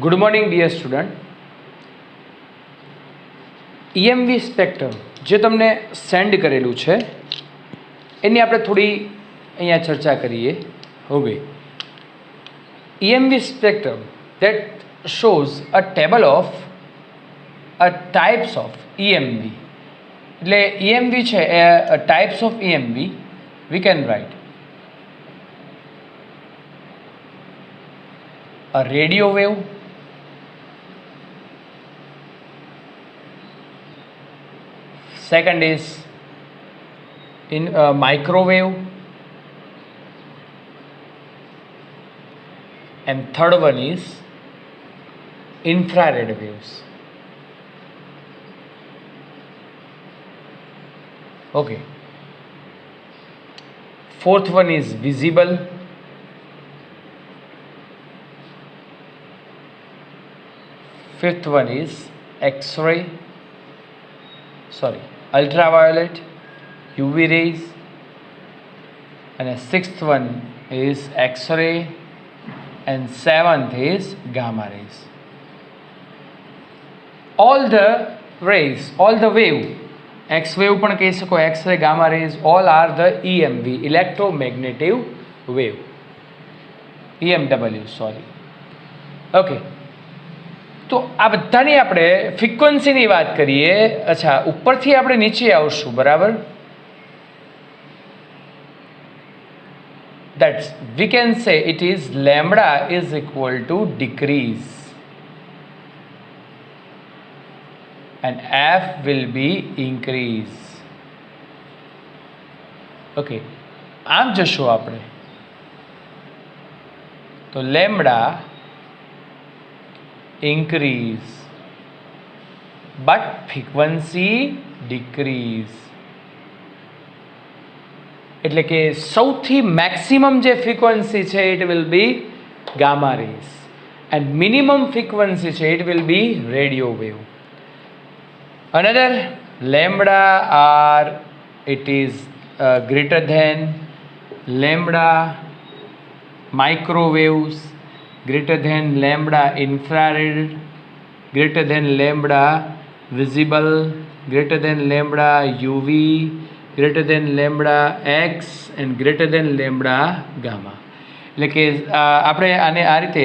Good morning dear student. EMV spectrum જે તમને send કરેલું છે એની આપણે થોડી અહીંયા ચર્ચા કરીએ. હવે EMV spectrum that shows a table of types of EMV. એટલે EMV છે એ types of EMV we can write a radio wave, second is in microwave, and third one is infrared waves. Okay, fourth one is visible, fifth one is X-ray, ultraviolet, UV rays, and the sixth one is X-ray, and seventh is gamma rays. All the rays, all the wave, X wave પણ કહી શકો, X-ray, gamma rays, all are the EMV, electromagnetic wave, EMW, sorry. Okay, તો આ બધાની આપણે ફ્રીક્વન્સીની વાત કરીએ. અચ્છા, ઉપરથી આપણે નીચે આવશું, બરાબર? That's we can say it is lambda is equal to decrease and F will be increase. Okay, આમ જશું આપણે તો lambda increase but frequency decrease. એટલે કે સૌથી મેક્સિમમ જે ફ્રીક્વન્સી છે it will be gamma rays and minimum frequency છે it will be radio wave. Another lambda are it is greater then lambda microwaves, greater than lambda infrared, greater than lambda visible, greater than lambda UV, greater than lambda X, and greater than lambda gamma. એટલે કે આપણે આને આ રીતે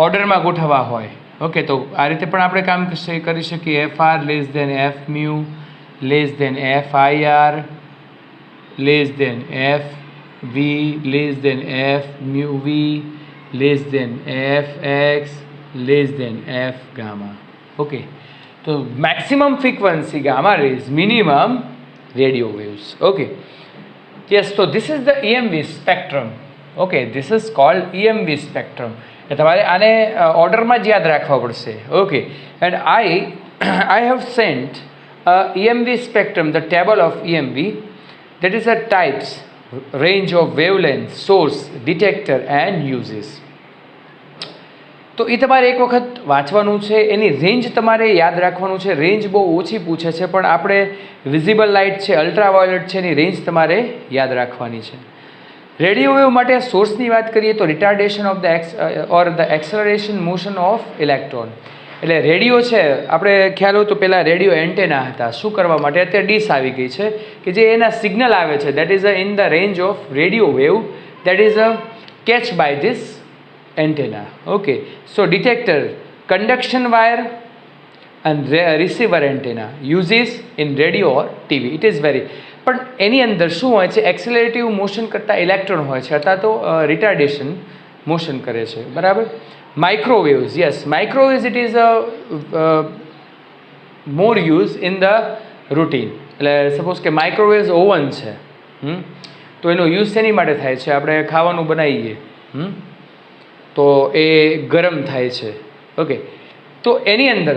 ઓર્ડરમાં ગોઠવવા હોય. Okay, તો આ રીતે પણ આપણે કામ કરી શકીએ. FR less than Fµ less than FIR less than FV less than FµV less than Fx less than F gamma. Okay, so maximum frequency gamma rays, minimum radio waves. Okay, yes, so this is the EMV spectrum. Okay, this is called EMV spectrum. તમારે આને ઓર્ડરમાં જ યાદ રાખવા પડશે. Okay, and I have sent EMV spectrum, the table of EMV, that is the types, range of wavelength, source, detector and uses. તો એ તમારે એક વખત વાંચવાનું છે, એની રેન્જ તમારે યાદ રાખવાનું છે. રેન્જ બહુ ઓછી પૂછે છે, પણ આપણે વિઝિબલ લાઇટ છે, અલ્ટ્રાવાયોલેટ છે, એની રેન્જ તમારે યાદ રાખવાની છે. રેડિયો વેવ માટે સોર્સની વાત કરીએ તો retardation of the or the acceleration motion of electron. એટલે રેડિયો છે, આપણે ખ્યાલ હોય તો પહેલાં રેડિયો એન્ટેના હતા. શું કરવા માટે? અત્યારે ડીશ આવી ગઈ છે કે જે એના સિગ્નલ આવે છે, that is in the range of radio wave, that is catch by this antenna. Okay, so detector, conduction wire and receiver antenna uses in radio or TV. It is very, પણ એની અંદર શું હોય છે? એક્સેલરેટિવ motion કરતા electron હોય છે, અથવા તો રિટાર્ડેશન મોશન કરે છે, બરાબર? Microwaves, yes, microwaves it is more use in the routine. એટલે સપોઝ કે માઇક્રોવેવ્સ ઓવન છે, તો એનો યુઝ શેની માટે થાય છે? આપણે ખાવાનું બનાવીએ તો એ ગરમ થાય છે. ઓકે, તો એની અંદર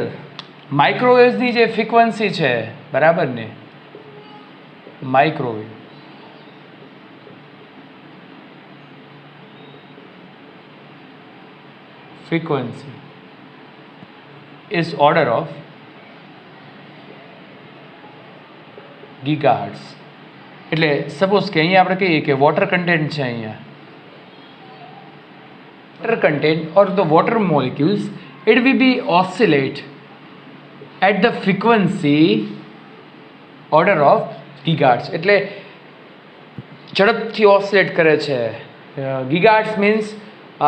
માઇક્રોવેવ્સની જે ફ્રીક્વન્સી છે, બરાબર ને, microwave frequency is order of gigahertz. એટલે સપોઝ કે અહીંયા આપણે કહીએ કે વોટર કન્ટેન્ટ છે અહીંયા, water content or the water molecules, it will be oscillate at the frequency order of gigahertz. એટલે ઝડપથી ઓસિલેટ કરે છે. ગીગાહર્ટ્સ મીન્સ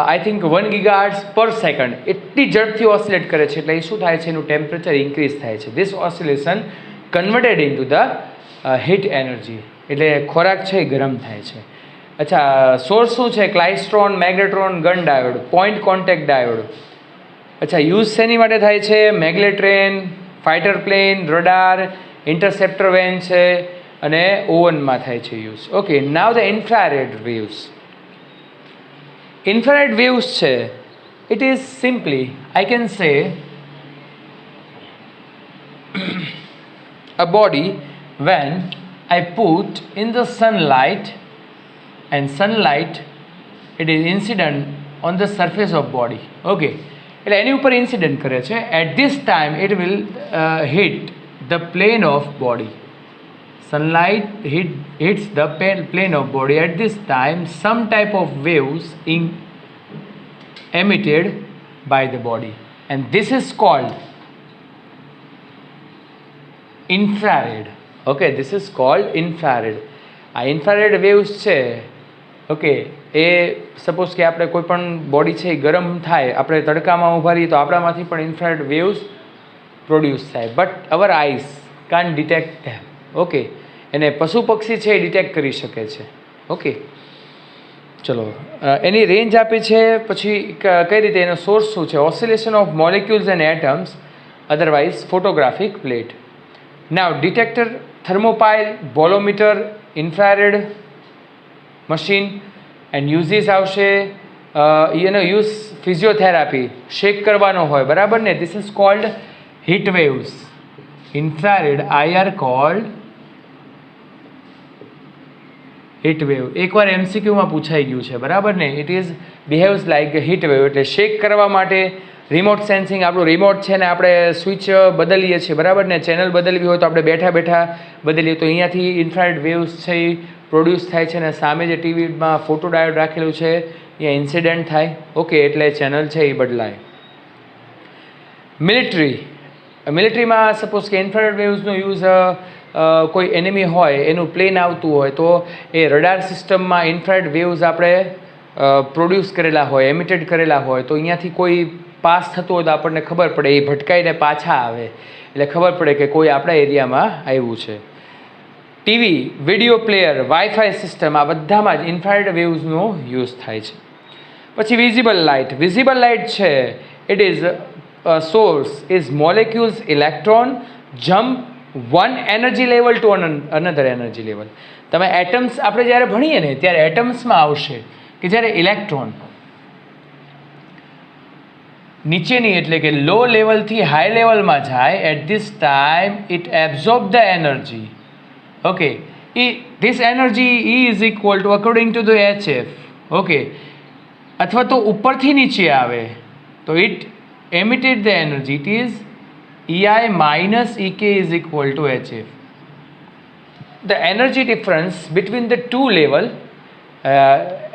આઈ થિંક 1 GHz પર સેકન્ડ, એટલી ઝડપથી ઓસિલેટ કરે છે એટલે એ શું થાય છે, એનું ટેમ્પરેચર ઇન્ક્રીઝ થાય છે. This oscillation converted into the heat energy, એટલે ખોરાક છે એ ગરમ થાય છે. અચ્છા, સોર્સ શું છે? Klystron, magnetron, gun diode, point contact diode. અચ્છા, યુઝ શેની માટે થાય છે? Magnetron, fighter plane, radar, interceptor van છે અને ઓવનમાં થાય છે use. Okay, now the infrared waves. Infrared waves છે, it is simply I can say a body when I put in the sunlight, and sunlight it is incident on the surface of body. Okay, એટલે એની ઉપર incident કરે છે. At this time it will hit the plane of body. Sunlight hits the plane of body. At this time some type of waves emitted by the body, and this is called infrared. Okay, this is called infrared. આ infrared waves છે, okay, એ suppose કે આપણે કોઈ પણ body છે એ ગરમ થાય, આપણે તડકામાં ઊભા રહીએ તો આપણામાંથી પણ ઇન્ફ્રારેડ વેવ્સ પ્રોડ્યુસ થાય, બટ અવર આઈસ કાન ડિટેક્ટ ધેમ. ઓકે, એને પશુ પક્ષી છે એ ડિટેક્ટ કરી શકે છે. ઓકે, ચલો, એની રેન્જ આપી છે. પછી કઈ રીતે એનો સોર્સ શું છે? Oscillation of molecules and atoms, otherwise photographic plate. Now detector, thermopile, bolometer, infrared machine and uses આવશે. એનો યુઝ ફિઝિયોથેરાપી, શેક કરવાનો હોય, બરાબર ને? This is called heat waves. Infrared I R called heat wave. એકવાર એમસીક્યુમાં પૂછાઈ ગયું છે, બરાબર ને? It is behaves like heat wave. એટલે શેક કરવા માટે રિમોટ સેન્સિંગ, આપણું રિમોટ છે ને આપણે સ્વિચ બદલીએ છીએ, બરાબર ને? ચેનલ બદલવી હોય તો આપણે બેઠા બેઠા બદલીએ, તો અહીંયાથી ઇન્ફ્રારેડ વેવ્સ છે એ પ્રોડ્યુસ થાય છે, અને સામે જે ટીવીમાં ફોટો ડાયોડ રાખેલું છે અહીંયા ઇન્સિડન્ટ થાય. ઓકે, એટલે ચેનલ છે એ બદલાય. મિલિટરીમાં સપોઝ કે ઇન્ફ્રારેડ વેવ્સનો યુઝ કોઈ એનિમી હોય, એનું પ્લેન આવતું હોય તો એ રડાર સિસ્ટમમાં ઇન્ફ્રારેડ વેવ્સ આપણે પ્રોડ્યુસ કરેલા હોય, એમિટેડ કરેલા હોય, તો અહીંયાથી કોઈ પાસ થતું હોય તો આપણને ખબર પડે, એ ભટકાઈને પાછા આવે એટલે ખબર પડે કે કોઈ આપણા એરિયામાં આવ્યું છે. TV, video player, wifi system, આ બધામાં જ ઇન્ફ્રારેડ વેવ્સનો યુઝ થાય છે. પછી વિઝિબલ લાઇટ છે, it is source is molecules electron jump one energy level to another energy level. તમે એટમ્સ આપણે જ્યારે ભણીએ ને ત્યારે એટમ્સમાં આવશે કે જ્યારે ઇલેક્ટ્રોન નીચેની એટલે કે લો લેવલથી હાઈ લેવલમાં જાય, at this time it absorb the energy. Okay, this energy is equal to according to the HF. Okay, અથવા તો ઉપરથી નીચે આવે તો it emitted the energy, it is EI minus EK is equal to HF. The energy difference between the two level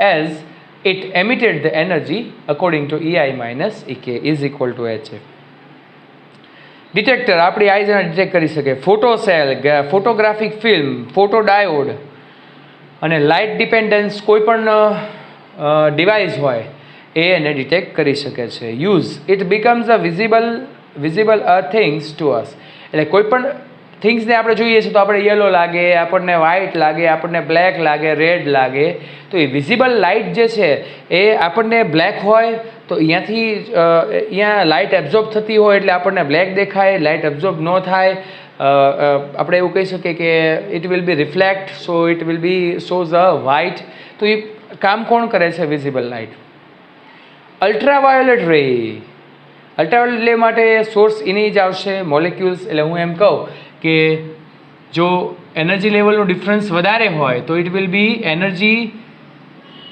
as it emitted the energy according to EI minus EK is equal to HF. Detector આપણી eyes detect કરી શકે. Photo cell, photographic film, photo diode અને light dependence કોઈ પણ device હોય એ એને detect કરી શકે છે. Use, it becomes a visible things to અસ. એટલે કોઈ પણ થિંગ્સને આપણે જોઈએ છીએ તો આપણે યલો લાગે, આપણને વ્હાઇટ લાગે, આપણને બ્લેક લાગે, રેડ લાગે. તો એ વિઝિબલ લાઇટ જે છે એ આપણને બ્લેક હોય તો અહીંયા લાઇટ એબ્ઝોર્બ થતી હોય એટલે આપણને બ્લેક દેખાય. લાઇટ એબ્ઝોર્બ ન થાય આપણે એવું કહી શકીએ કે it will B reflect, so it will B shows a white. તો એ કામ કોણ કરે છે? Visible light. અલ્ટ્રાવાયોલેટ રે માટે સોર્સ એની જ આવશે, મોલેક્યુલ્સ. એટલે હું એમ કહું કે જો એનર્જી લેવલનું ડિફરન્સ વધારે હોય તો ઇટ વિલ બી એનર્જી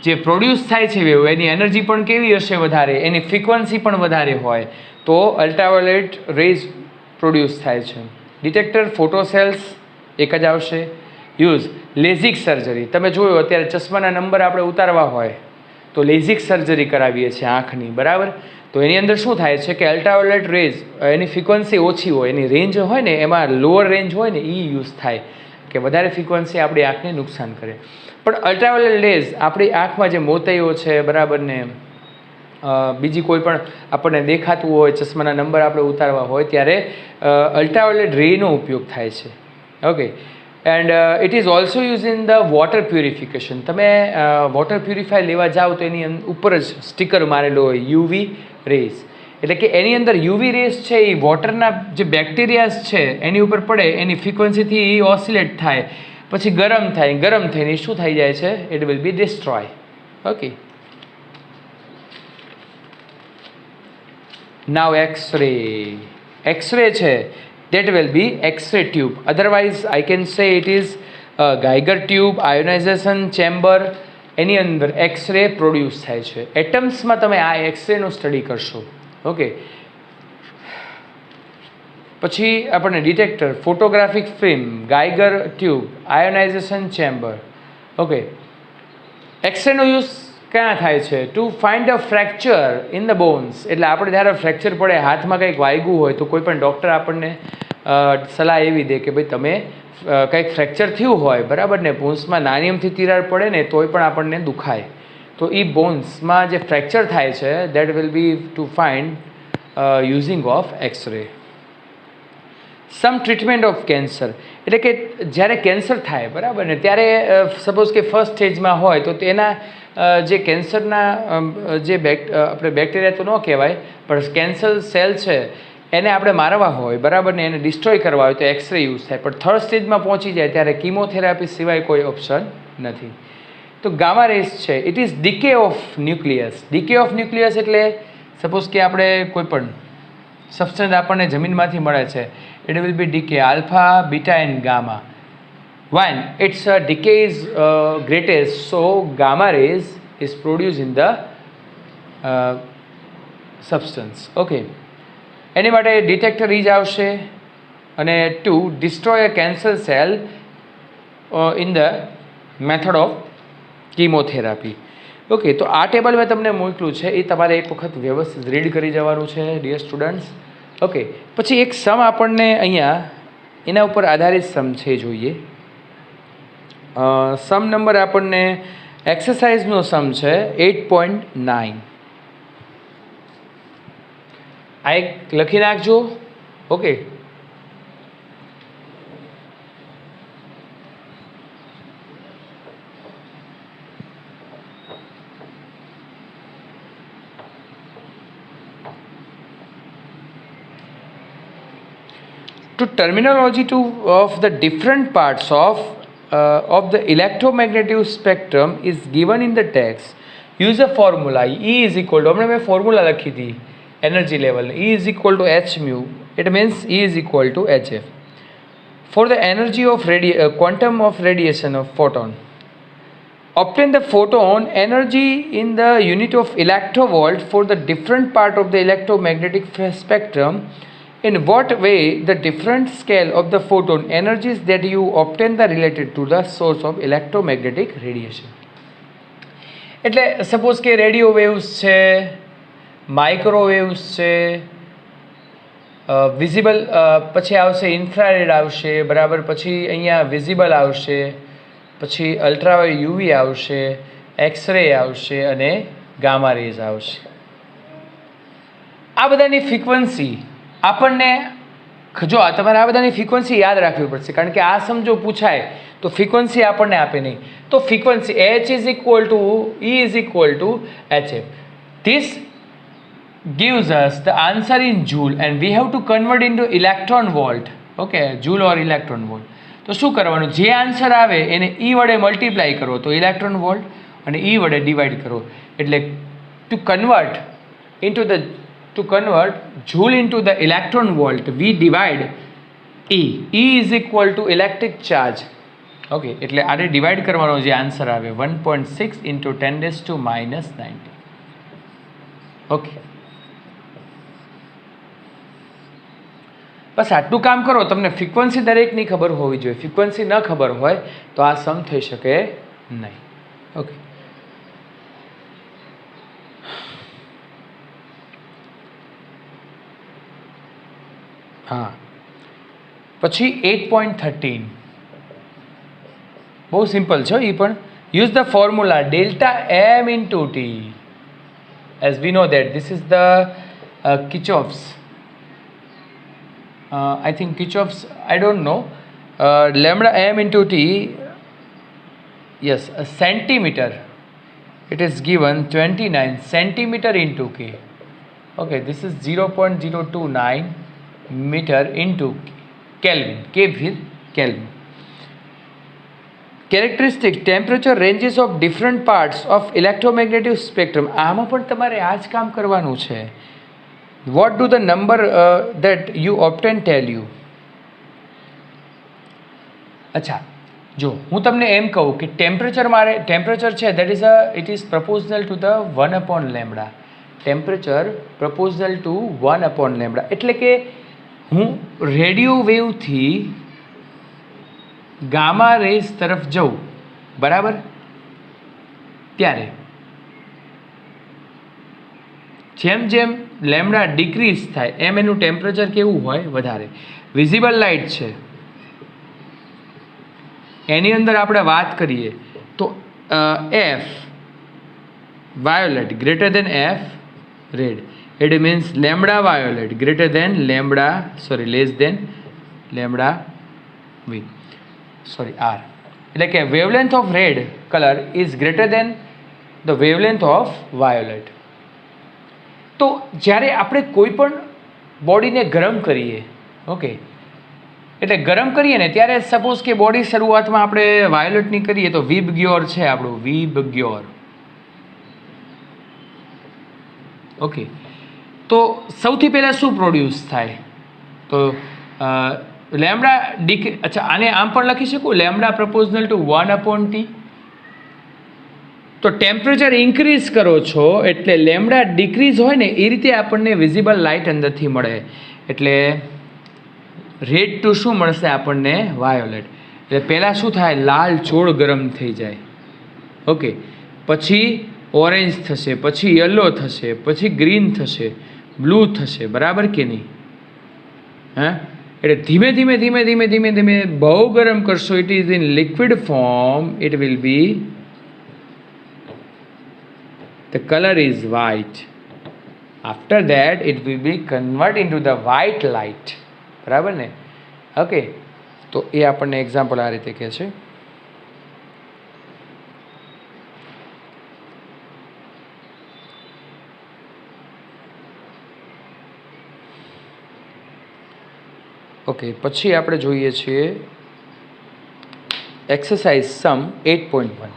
જે પ્રોડ્યુસ થાય છે વેવ, એની એનર્જી પણ કેવી હશે? વધારે. એની ફ્રીક્વન્સી પણ વધારે હોય તો અલ્ટ્રાવાયોલેટ રેઝ પ્રોડ્યુસ થાય છે. ડિટેક્ટર, ફોટોસેલ્સ એક જ આવશે. Use, LASIK surgery. તમે જોયું અત્યારે ચશ્માના નંબર આપણે ઉતારવા હોય તો લેઝિક સર્જરી કરાવીએ છીએ આંખની, બરાબર. તો એની અંદર શું થાય છે કે અલ્ટ્રાવાયોલેટ રેઝ એની ફ્રિકવન્સી ઓછી હોય, એની રેન્જ હોય ને એમાં લોઅર રેન્જ હોય ને એ યુઝ થાય કે વધારે ફ્રિકવન્સી આપણી આંખને નુકસાન કરે. પણ અલ્ટ્રાવાયોલેટ રેઝ આપણી આંખમાં જે મોતિયો છે, બરાબર, ને બીજી કોઈ પણ આપણને દેખાતું હોય, ચશ્માના નંબર આપણે ઉતારવા હોય ત્યારે અલ્ટ્રાવાયોલેટ રેનો ઉપયોગ થાય છે. Okay. And it is also use in the water purification. તમે વોટર પ્યુરિફાય લેવા જાઓ તો એની ઉપર જ સ્ટીકર મારેલો હોય યુવી રેઝ, એટલે કે એની અંદર યુવી રેઝ છે એ વોટરના જે બેક્ટેરિયાઝ છે એની ઉપર પડે, એની ફ્રિકવન્સીથી એ ઓસિલેટ થાય, પછી ગરમ થાય, ગરમ થઈને શું થઈ જાય છે, it will B destroy. Okay. Now X-ray. X-ray છે that will be X-ray tube. Otherwise, I can say it is a Geiger tube, ionization chamber. એની અંદર એક્સ-રે પ્રોડ્યુસ થાય છે. એટમ્સમાં તમે આ એક્સ-રેનો સ્ટડી કરશો. ઓકે. પછી આપણને detector, photographic film, Geiger tube, ionisation chamber. Okay. એક્સ-રેનો યુઝ ક્યાં થાય છે? To find a fracture in the bones. એટલે આપણે જ્યારે ફ્રેક્ચર પડે, હાથમાં કંઈક વાગ્યું હોય તો કોઈ પણ ડૉક્ટર આપણને સલાહ એવી દે કે ભાઈ તમે કંઈક ફ્રેક્ચર થયું હોય, બરાબર, ને બોન્સમાં નાની અમથી તિરાડ પડે ને તોય પણ આપણને દુખાય, તો એ બોન્સમાં જે ફ્રેક્ચર થાય છે that will be to find using of x-ray. Some treatment of cancer. એટલે કે જ્યારે કેન્સર થાય, બરાબર, ને ત્યારે સપોઝ કે ફર્સ્ટ સ્ટેજમાં હોય તો તેના જે કેન્સરના જે આપણે બેક્ટેરિયા તો ન કહેવાય પણ કેન્સર સેલ છે એને આપણે મારવા હોય, બરાબર, ને એને ડિસ્ટ્રોય કરવા હોય તો એક્સ-રે યુઝ થાય. પણ થર્ડ સ્ટેજમાં પહોંચી જાય ત્યારે કીમોથેરાપી સિવાય કોઈ ઓપ્શન નથી. તો ગામા રેઝ છે it is decay of nucleus. Decay of nucleus એટલે સપોઝ કે આપણે કોઈ પણ સબસ્ટન્સ આપણને જમીનમાંથી મળે છે, it will be decay alpha, beta and gamma. When its decay is greatest, so gamma rays is produced in the substance. Okay. એની માટે ડિટેક્ટર જ આવશે. અને to destroy a cancer cell in the method of chemotherapy. Okay. તો આ table મેં તમને મોકલ્યું છે, એ તમારે એક વખત વ્યવસ્થિત રીડ કરી જવાનું છે ડિયર સ્ટુડન્ટ્સ. ઓકે. પછી એક સમ આપણને અહીંયા એના ઉપર આધારિત સમ છે જોઈએ. સમ નંબર આપણને એક્સરસાઇઝનો સમ છે 8.9. આ એક લખી નાખજો. Okay. To terminology of the different parts of the electromagnetic spectrum is given in the text. Use a formula. E is equal to, हमने मैं formula लखी थी energy level. E is equal to h mu. It means E is equal to hf. For the energy of quantum of radiation of photon. Obtain the photon energy in the unit of electrovolt for the different part of the electromagnetic spectrum. In what way the different scale of the photon energies that you obtain the related to the source of electromagnetic radiation. એટલે suppose કે radio waves છે, microwaves છે, visible, પછી આવશે infrared આવશે, બરાબર, પછી અહીંયા વિઝિબલ આવશે, પછી અલ્ટ્રાવાયોલેટ યુવી આવશે, એક્સ-રે આવશે અને ગામા રેઝ આવશે. આ બધાની ફ્રીક્વન્સી આપણને જો તમારે આ બધાની ફ્રીક્વન્સી યાદ રાખવી પડશે, કારણ કે આ સમજો પૂછાય તો ફ્રીક્વન્સી આપણને આપે નહીં. તો frequency h is equal two E is equal two hf. This gives us the answer in joule and we have to convert into electron volt. Okay, joule or electron volt. તો શું કરવાનું? જે answer આવે એને E વડે multiply કરો તો electron volt અને E વડે ડિવાઈડ કરો. એટલે two convert joule into the electron volt we divide E. E is equal to electric charge. Okay. એટલે આને ડિવાઈડ કરવાનો જે આન્સર આવે 1.6 into 10⁻⁹. ઓકે. બસ આટલું કામ કરો. તમને ફ્રીક્વન્સી દરેકની ખબર હોવી જોઈએ. ફ્રીક્વન્સી ન ખબર હોય તો આ સમ થઈ શકે નહીં. ઓકે. હા, પછી 8.13 બહુ સિમ્પલ છે એ પણ. Use the formula delta M into T, as we know that this is the Kirchhoff's, I think Kirchhoff's, I don't know, lambda m into t, yes, a centimeter, it is given 29 centimeter into k. Okay, this is 0.029 meter into Kelvin, K with Kelvin. Characteristic temperature ranges of different parts of electromagnetic spectrum. આમાં પણ તમારે આ જ કામ કરવાનું છે. What do the number that you obtain tell you? અચ્છા, જો હું તમને એમ કહું કે ટેમ્પરેચર છે that is it is proportional to the 1/λ. Temperature proportional to 1/λ, એટલે કે હું રેડિયો વેવથી ગામા રેસ તરફ જઉં, બરાબર, ત્યારે જેમ જેમ લેમ્ડા ડિક્રીઝ થાય એમ એનું ટેમ્પરેચર કેવું હોય? વધારે. વિઝિબલ લાઇટ છે એની અંદર આપણે વાત કરીએ તો F violet greater than F red, it means lambda violet greater than less than lambda V R, એટલે કે wavelength of red colour is greater than the wavelength of violet. તો જ્યારે આપણે કોઈ પણ બોડીને ગરમ કરીએ, ઓકે, એટલે ગરમ કરીએ ને ત્યારે સપોઝ કે બોડી શરૂઆતમાં આપણે વાયોલેટની કરીએ તો વીબગ્યોર છે આપણું, વીબગ્યોર, ઓકે. તો સૌથી પહેલાં શું પ્રોડ્યુસ થાય? તો લેમ્ડા અચ્છા, આને આમ પણ લખી શકું, લેમ્ડા પ્રપોઝનલ ટુ 1/t. તો ટેમ્પરેચર ઇન્ક્રીઝ કરો છો એટલે લેમ્ડા ડિક્રીઝ હોય ને એ રીતે આપણને વિઝિબલ લાઇટ અંદરથી મળે, એટલે રેડ ટુ શું મળશે આપણને? વાયોલેટ. એટલે પહેલાં શું થાય? લાલ ચોળ ગરમ થઈ જાય, ઓકે, પછી ઓરેન્જ થશે, પછી યલો થશે, પછી ગ્રીન થશે, બ્લુ થશે, બરાબર કે નહીં? હા, એટલે ધીમે ધીમે ધીમે ધીમે ધીમે ધીમે બહુ ગરમ કરશો, it is in liquid form, it will B the color is white. After that it will be convert into the white light, બરાબર ને? ઓકે, તો એ આપણને એક્ઝામ્પલ આ રીતે કહે છે. ઓકે, પછી આપણે જોઈએ છીએ exercise sum 8.1.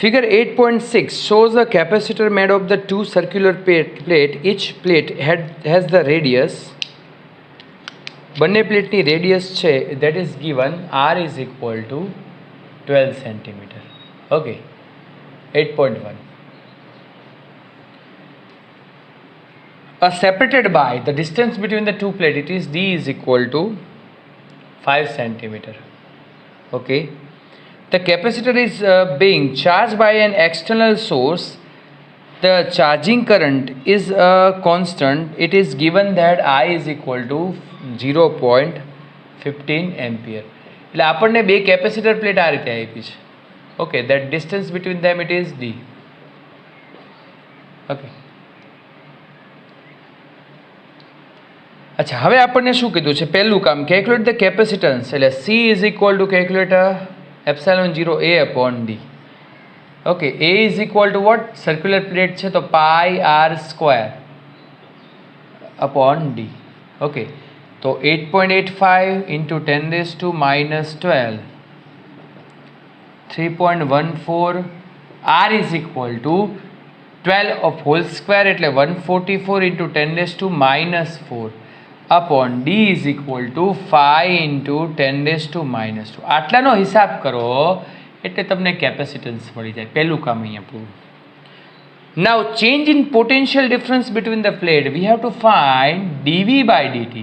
Figure 8.6 shows a capacitor made of the two circular plate. Each plate has the radius. બંને પ્લેટની રેડિયસ છે that is given r is equal to 12 centimeter. Okay, 8.1. Separated by the distance between the two plates, it is d is equal to 5 centimeter. Okay. The capacitor is being charged by an external source. The charging current is constant. It is given that I is equal to 0.15 ampere. એટલે આપણને બે capacitor plate આ રીતે આપી છે. Okay, that distance between them it is d. Okay, અચ્છા, હવે આપણને શું કીધું છે? પહેલું કામ, કેલ્ક્યુલેટ ધ કેપેસિટન્સ, એટલે C is equal to calculate epsilon 0 A upon D. Okay, A is equal to what? Circular plate છે તો pi r square upon D. Okay, તો 8.85 into 10 raised to minus 12, 3.14, r is equal to 12 of whole square એટલે 144 into 10 raised to minus 4 upon D is equal to 5 into 10 raised to minus 2. આટલાનો હિસાબ કરો એટલે તમને capacitance મળી જાય. પહેલું કામ અહીંયા પૂરું. Now change in potential difference between the plate. We have to find dV by dt.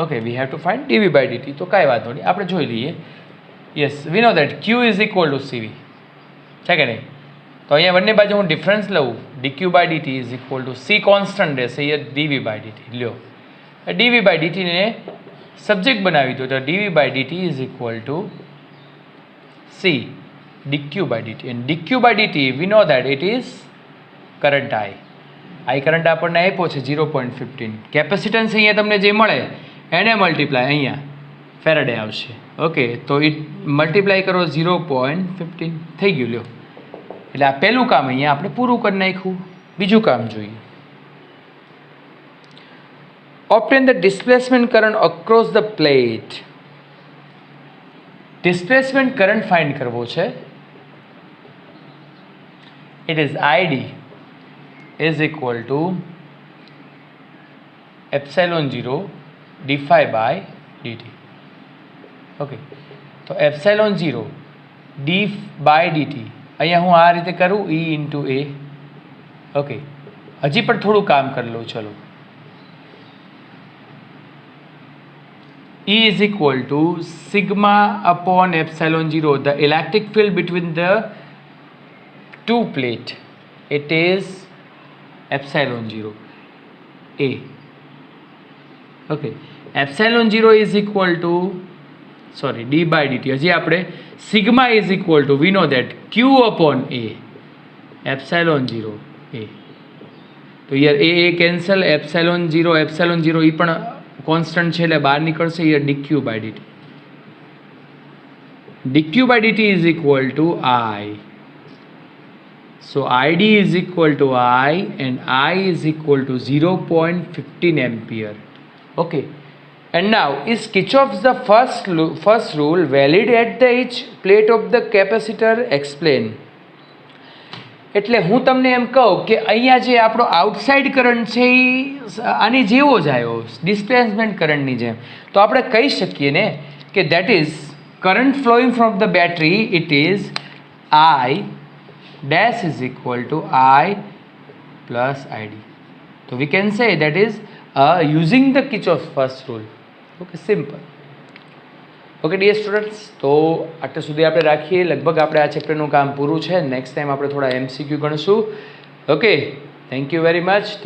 Okay, we have to find dV by dt. તો કાંઈ વાંધો નહીં, આપણે જોઈ લઈએ. Yes, we know that Q is equal to CV. છે કે નહીં? તો અહીંયા બંને બાજુ હું ડિફરન્સ લઉં, dq by dt is equal to c constant રહેશે, અહીંયા dv by dt. લ્યો, dv by dt ને સબ્જેક્ટ બનાવી દો, તો dv by dt is equal to c dq by dt. And dq by dt we know that it is current I. I current આપણને આપ્યો છે 0.15. કેપેસિટન્સ અહીંયા તમને જે મળે એને મલ્ટીપ્લાય અહીંયા ફેરાડે આવશે. ઓકે, તો ઇટ મલ્ટીપ્લાય કરો 0.15 થઈ ગયું. લ્યો, એટલે આ પહેલું કામ અહીંયા આપણે પૂરું કરી નાખ્યું. બીજું કામ જોઈએ. Obtain the displacement current across the plate. Displacement current find કરવો છે. It is ID is equal to epsilon 0 d phi by dt. Okay, તો epsilon 0 d by dt અહીંયા હું આ રીતે કરું, E into A. ઓકે, હજી પણ થોડું કામ કરી લઉં. ચલો, E is equal to sigma upon epsilon 0, the electric field between the two plate. It is epsilon 0 A. Okay, epsilon 0 is equal to d by dt. હજી આપણે sigma is equal to, we know that q upon A, epsilon 0 A. તો યાર A cancel, epsilon 0 એ પણ constant છે એટલે બહાર નીકળશે. યાર dq by dt. dq by dt is equal to I. So ID is equal to I and I is equal to 0.15 ampere. Okay, and now is Kirchhoff's the first rule valid at the each plate of the capacitor? Explain. એટલે હું તમને એમ કહું કે અહીંયા જે આપણો outside current છે એ આની જેવો જ આવ્યો, ડિસ્પ્લેસમેન્ટ કરંટની જેમ. તો આપણે કહી શકીએ ને કે that is current flowing from the battery, it is I dash is equal to I plus ID. So we can say that is using the Kirchhoff's first rule. Okay, simple. Okay dear students, તો આટલા સુધી આપણે રાખીએ. લગભગ આપણે આ ચેપ્ટરનું કામ પૂરું છે. નેક્સ્ટ ટાઈમ આપણે થોડા MCQ ગણશું. Okay, thank you very much.